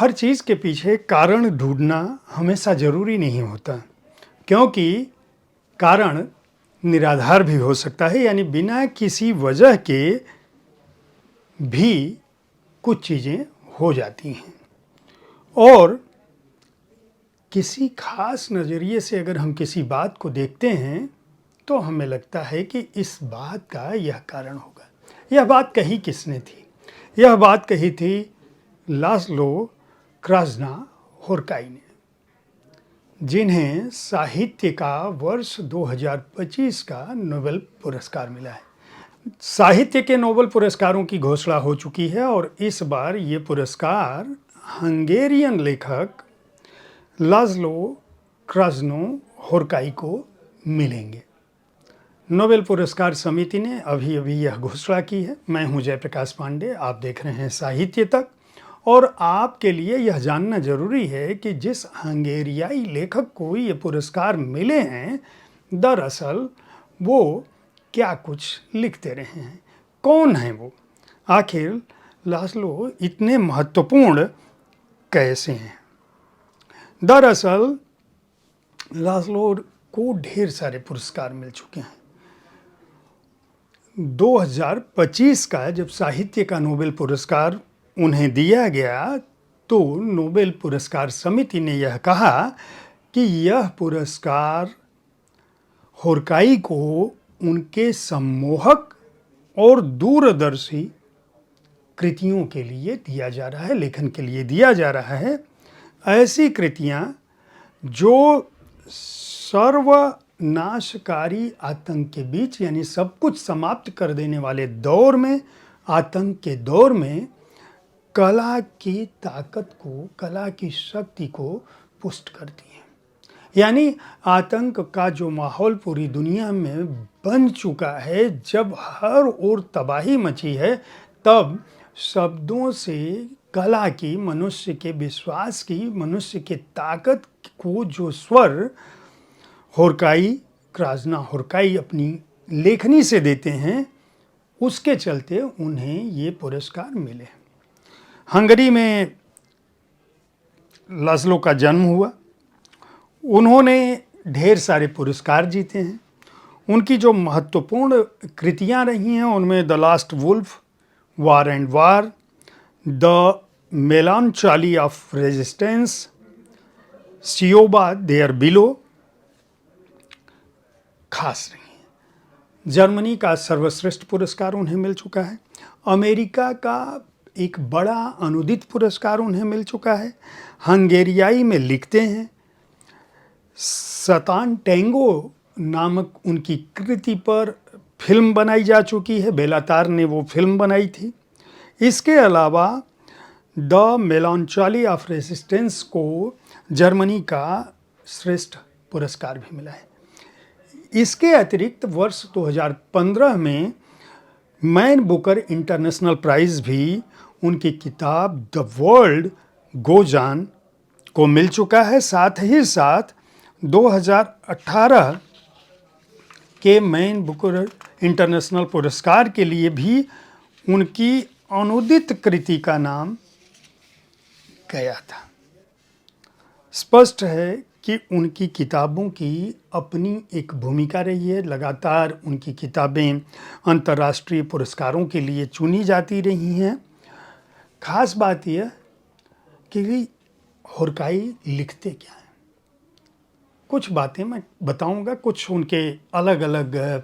हर चीज़ के पीछे कारण ढूंढना हमेशा ज़रूरी नहीं होता, क्योंकि कारण निराधार भी हो सकता है, यानी बिना किसी वजह के भी कुछ चीज़ें हो जाती हैं। और किसी खास नज़रिए से अगर हम किसी बात को देखते हैं तो हमें लगता है कि इस बात का यह कारण होगा। यह बात कही किसने थी? यह बात कही थी लास्लो क्रास्ना-होर्काई ने, जिन्हें साहित्य का वर्ष 2025 का नोबेल पुरस्कार मिला है। साहित्य के नोबेल पुरस्कारों की घोषणा हो चुकी है और इस बार ये पुरस्कार हंगेरियन लेखक लास्लो क्रास्ना-होर्काई को मिलेंगे। नोबेल पुरस्कार समिति ने अभी अभी यह घोषणा की है। मैं हूं जयप्रकाश पांडे, आप देख रहे हैं साहित्य तक। और आपके लिए यह जानना जरूरी है कि जिस हंगेरियाई लेखक को ये पुरस्कार मिले हैं, दरअसल वो क्या कुछ लिखते रहे हैं, कौन है वो, आखिर लास्लो इतने महत्वपूर्ण कैसे हैं। दरअसल लास्लो को ढेर सारे पुरस्कार मिल चुके हैं। 2025 का जब साहित्य का नोबेल पुरस्कार उन्हें दिया गया तो नोबेल पुरस्कार समिति ने यह कहा कि यह पुरस्कार होर्काई को उनके सम्मोहक और दूरदर्शी कृतियों के लिए दिया जा रहा है, लेखन के लिए दिया जा रहा है। ऐसी कृतियां जो सर्वनाशकारी आतंक के बीच, यानी सब कुछ समाप्त कर देने वाले दौर में, आतंक के दौर में कला की ताकत को, कला की शक्ति को पुष्ट करती हैं। यानी आतंक का जो माहौल पूरी दुनिया में बन चुका है, जब हर ओर तबाही मची है, तब शब्दों से कला की, मनुष्य के विश्वास की, मनुष्य के ताकत को जो स्वर क्रास्ना-होर्काई अपनी लेखनी से देते हैं, उसके चलते उन्हें ये पुरस्कार मिले। हंगरी में लास्लो का जन्म हुआ। उन्होंने ढेर सारे पुरस्कार जीते हैं। उनकी जो महत्वपूर्ण कृतियां रही हैं उनमें The Last Wolf, War and War, The Melancholy of Resistance, Seiobo There Below खास रही हैं। जर्मनी का सर्वश्रेष्ठ पुरस्कार उन्हें मिल चुका है। अमेरिका का एक बड़ा अनुदित पुरस्कार उन्हें मिल चुका है। हंगेरियाई में लिखते हैं। सतान टैंगो नामक उनकी कृति पर फिल्म बनाई जा चुकी है। बेलातार ने वो फिल्म बनाई थी। इसके अलावा द मेलानचोली ऑफ रेजिस्टेंस को जर्मनी का श्रेष्ठ पुरस्कार भी मिला है। इसके अतिरिक्त वर्ष 2015 में मैन बुकर इंटरनेशनल प्राइज़ भी उनकी किताब द वर्ल्ड गोज ऑन को मिल चुका है। साथ ही साथ 2018 के मैन बुकर इंटरनेशनल पुरस्कार के लिए भी उनकी अनुदित कृति का नाम गया था। स्पष्ट है कि उनकी किताबों की अपनी एक भूमिका रही है। लगातार उनकी किताबें अंतर्राष्ट्रीय पुरस्कारों के लिए चुनी जाती रही हैं। खास बात यह कि होर्काई लिखते क्या हैं, कुछ बातें मैं बताऊंगा। कुछ उनके अलग अलग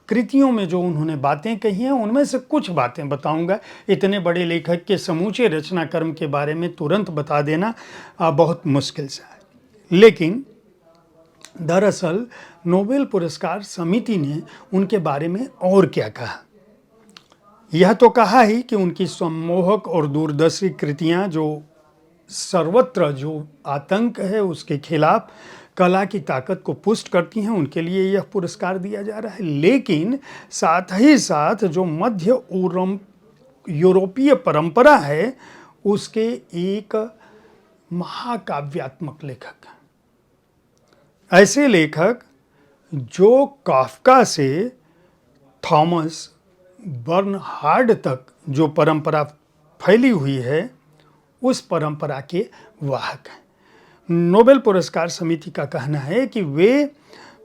कृतियों में जो उन्होंने बातें कही हैं, उनमें से कुछ बातें बताऊंगा। इतने बड़े लेखक के समूचे रचना कर्म के बारे में तुरंत बता देना बहुत मुश्किल सा है। लेकिन दरअसल नोबेल पुरस्कार समिति ने उनके बारे में और क्या कहा। यह तो कहा ही कि उनकी सम्मोहक और दूरदर्शी कृतियां जो सर्वत्र जो आतंक है उसके खिलाफ कला की ताकत को पुष्ट करती हैं, उनके लिए यह पुरस्कार दिया जा रहा है। लेकिन साथ ही साथ जो मध्य यूरोपीय परंपरा है, उसके एक महाकाव्यात्मक लेखक, ऐसे लेखक जो काफ्का से थॉमस बर्नहार्ड तक जो परंपरा फैली हुई है, उस परंपरा के वाहक हैं। नोबेल पुरस्कार समिति का कहना है कि वे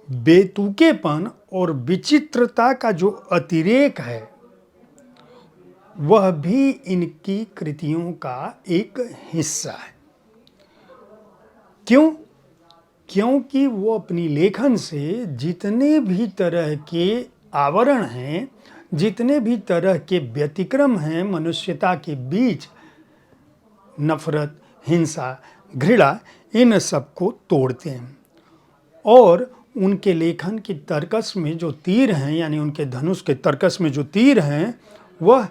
बेतुकेपन और विचित्रता का जो अतिरेक है वह भी इनकी कृतियों का एक हिस्सा है। क्यों? क्योंकि वो अपनी लेखन से जितने भी तरह के आवरण हैं, जितने भी तरह के व्यतिक्रम हैं मनुष्यता के बीच, नफरत, हिंसा, घृणा, इन सबको तोड़ते हैं। और उनके लेखन की तर्कस में जो तीर हैं, यानी उनके धनुष के तर्कस में जो तीर हैं, वह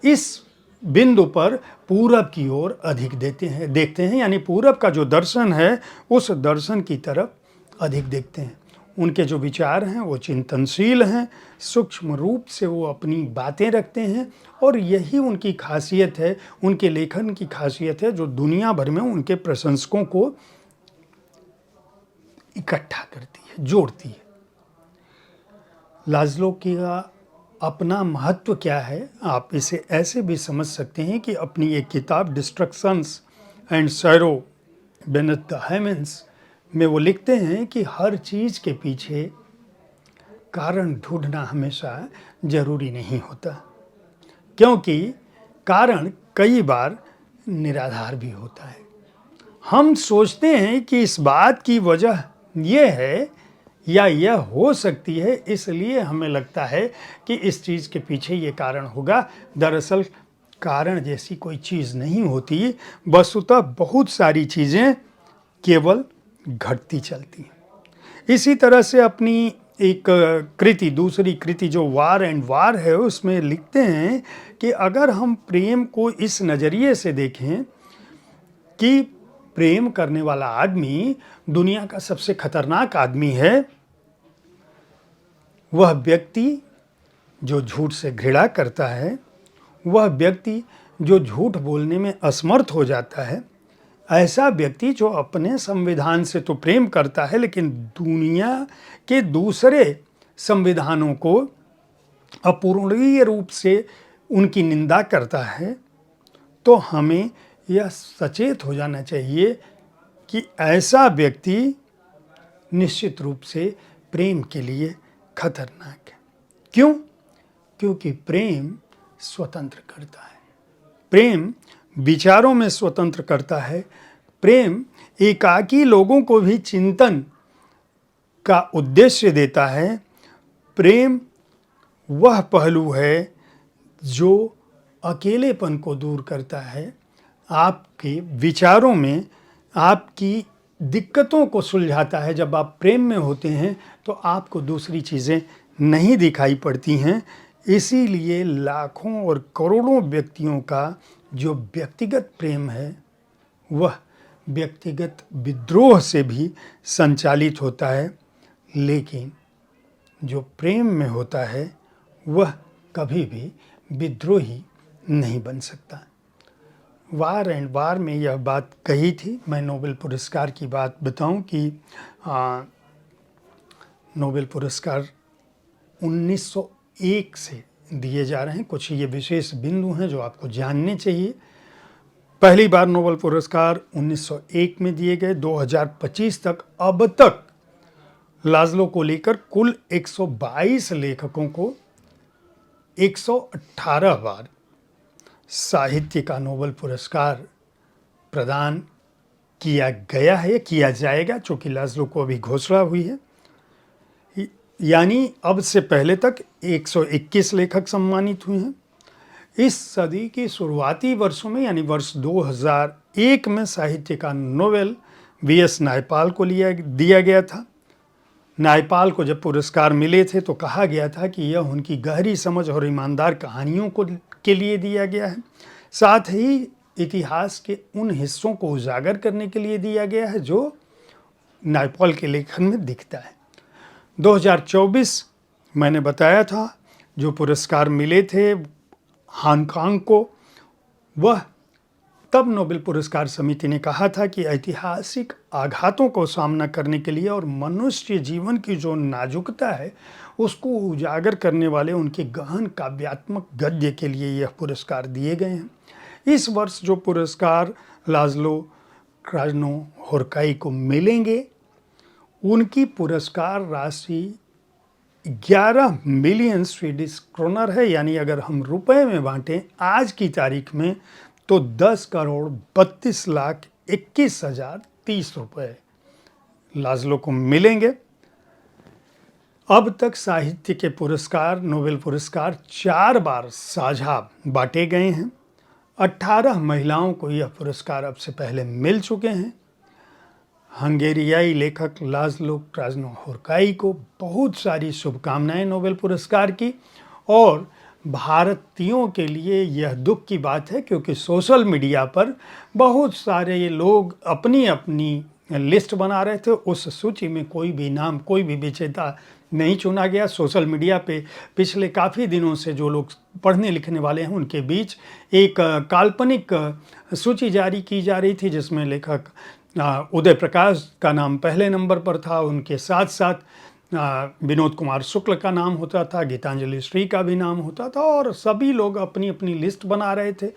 इस बिंदु पर पूरब की ओर अधिक देखते हैं, यानी पूरब का जो दर्शन है उस दर्शन की तरफ अधिक देखते हैं। उनके जो विचार हैं वो चिंतनशील हैं, सूक्ष्म रूप से वो अपनी बातें रखते हैं, और यही उनकी खासियत है, उनके लेखन की खासियत है, जो दुनिया भर में उनके प्रशंसकों को इकट्ठा करती है, जोड़ती है। लाज़लो का अपना महत्व क्या है, आप इसे ऐसे भी समझ सकते हैं कि अपनी एक किताब destructions and sorrow beneath the heavens में वो लिखते हैं कि हर चीज़ के पीछे कारण ढूंढना हमेशा जरूरी नहीं होता, क्योंकि कारण कई बार निराधार भी होता है। हम सोचते हैं कि इस बात की वजह यह है या यह हो सकती है, इसलिए हमें लगता है कि इस चीज़ के पीछे ये कारण होगा। दरअसल कारण जैसी कोई चीज़ नहीं होती, वस्तुतः बहुत सारी चीज़ें केवल घटती चलती हैं। इसी तरह से अपनी एक कृति, दूसरी कृति जो वार एंड वार है, उसमें लिखते हैं कि अगर हम प्रेम को इस नज़रिए से देखें कि प्रेम करने वाला आदमी दुनिया का सबसे खतरनाक आदमी है, वह व्यक्ति जो झूठ से घृणा करता है, वह व्यक्ति जो झूठ बोलने में असमर्थ हो जाता है, ऐसा व्यक्ति जो अपने संविधान से तो प्रेम करता है लेकिन दुनिया के दूसरे संविधानों को अपूरणीय रूप से उनकी निंदा करता है, तो हमें यह सचेत हो जाना चाहिए कि ऐसा व्यक्ति निश्चित रूप से प्रेम के लिए खतरनाक है। क्यों? क्योंकि प्रेम स्वतंत्र करता है, प्रेम विचारों में स्वतंत्र करता है, प्रेम एकाकी लोगों को भी चिंतन का उद्देश्य देता है, प्रेम वह पहलू है जो अकेलेपन को दूर करता है, आपके विचारों में आपकी दिक्कतों को सुलझाता है। जब आप प्रेम में होते हैं तो आपको दूसरी चीज़ें नहीं दिखाई पड़ती हैं। इसीलिए लाखों और करोड़ों व्यक्तियों का जो व्यक्तिगत प्रेम है वह व्यक्तिगत विद्रोह से भी संचालित होता है, लेकिन जो प्रेम में होता है वह कभी भी विद्रोही नहीं बन सकता। वार एंड वार में यह बात कही थी। मैं नोबेल पुरस्कार की बात बताऊं कि नोबेल पुरस्कार 1901 से दिए जा रहे हैं। कुछ ये विशेष बिंदु हैं जो आपको जानने चाहिए। पहली बार नोबेल पुरस्कार 1901 में दिए गए। 2025 तक अब तक लाज़लो को लेकर कुल 122 लेखकों को 118 बार साहित्य का नोबेल पुरस्कार प्रदान किया गया है, किया जाएगा, चूँकि लाज़लो को अभी घोषणा हुई है। यानी अब से पहले तक 121 लेखक सम्मानित हुए हैं। इस सदी की शुरुआती वर्षों में, यानी वर्ष 2001 में साहित्य का नोबेल वी.एस. नायपाल को दिया गया था। नायपाल को जब पुरस्कार मिले थे तो कहा गया था कि यह उनकी गहरी समझ और ईमानदार कहानियों के लिए दिया गया है, साथ ही इतिहास के उन हिस्सों को उजागर करने के लिए दिया गया है जो नायपाल के लेखन में दिखता है। 2024 मैंने बताया था जो पुरस्कार मिले थे हांगकांग को, वह तब नोबेल पुरस्कार समिति ने कहा था कि ऐतिहासिक आघातों को सामना करने के लिए और मनुष्य जीवन की जो नाजुकता है उसको उजागर करने वाले उनके गहन काव्यात्मक गद्य के लिए यह पुरस्कार दिए गए हैं। इस वर्ष जो पुरस्कार लाज़लो क्रास्नोहोरकाई को मिलेंगे, उनकी पुरस्कार राशि 11 मिलियन स्वीडिश क्रोनर है, यानी अगर हम रुपए में बांटें आज की तारीख में तो 10,32,21,030 रुपये लाज़लो को मिलेंगे। अब तक साहित्य के पुरस्कार, नोबेल पुरस्कार 4 बार साझा बांटे गए हैं। 18 महिलाओं को यह पुरस्कार अब से पहले मिल चुके हैं। हंगेरियाई लेखक लाज़लो क्रास्नोहोरकाई को बहुत सारी शुभकामनाएं नोबेल पुरस्कार की। और भारतीयों के लिए यह दुख की बात है क्योंकि सोशल मीडिया पर बहुत सारे लोग अपनी अपनी लिस्ट बना रहे थे, उस सूची में कोई भी नाम, कोई भी विजेता नहीं चुना गया। सोशल मीडिया पे पिछले काफ़ी दिनों से जो लोग पढ़ने लिखने वाले हैं उनके बीच एक काल्पनिक सूची जारी की जा रही थी, जिसमें लेखक उदय प्रकाश का नाम पहले नंबर पर था, उनके साथ साथ विनोद कुमार शुक्ल का नाम होता था, गीतांजलि श्री का भी नाम होता था, और सभी लोग अपनी अपनी लिस्ट बना रहे थे।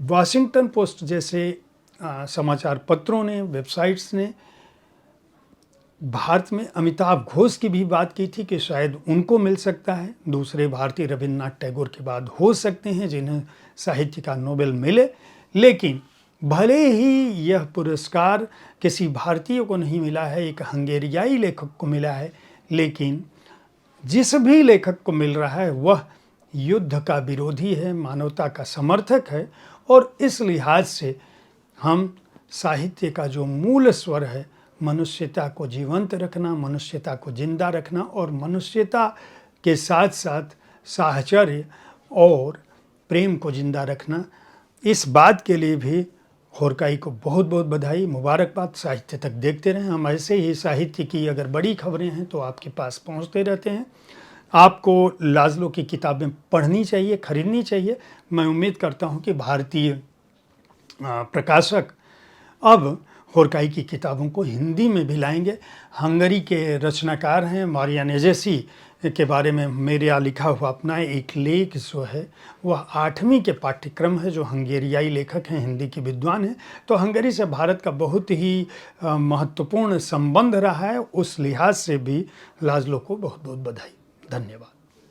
वॉशिंगटन पोस्ट जैसे समाचार पत्रों ने, वेबसाइट्स ने भारत में अमिताभ घोष की भी बात की थी कि शायद उनको मिल सकता है, दूसरे भारतीय रविन्द्रनाथ टैगोर के बाद हो सकते हैं जिन्हें साहित्य का नोबेल मिले। लेकिन भले ही यह पुरस्कार किसी भारतीय को नहीं मिला है, एक हंगेरियाई लेखक को मिला है, लेकिन जिस भी लेखक को मिल रहा है वह युद्ध का विरोधी है, मानवता का समर्थक है। और इस लिहाज से हम साहित्य का जो मूल स्वर है, मनुष्यता को जीवंत रखना, मनुष्यता को जिंदा रखना और मनुष्यता के साथ साथ साहचर्य और प्रेम को जिंदा रखना, इस बात के लिए भी होरकाई को बहुत बहुत बधाई, मुबारकबाद। साहित्य तक देखते रहें, हम ऐसे ही साहित्य की अगर बड़ी खबरें हैं तो आपके पास पहुंचते रहते हैं। आपको लाज़लो की किताबें पढ़नी चाहिए, खरीदनी चाहिए। मैं उम्मीद करता हूं कि भारतीय प्रकाशक अब होरकाई की किताबों को हिंदी में भी लाएंगे। हंगरी के रचनाकार हैं मारिया नेजेसी के बारे में मेरा लिखा हुआ अपना एक लेख जो है वह 8वीं के पाठ्यक्रम है, जो हंगेरियाई लेखक हैं, हिंदी के विद्वान हैं। तो हंगरी से भारत का बहुत ही महत्वपूर्ण संबंध रहा है, उस लिहाज से भी लाज़लो को बहुत बहुत बधाई। धन्यवाद।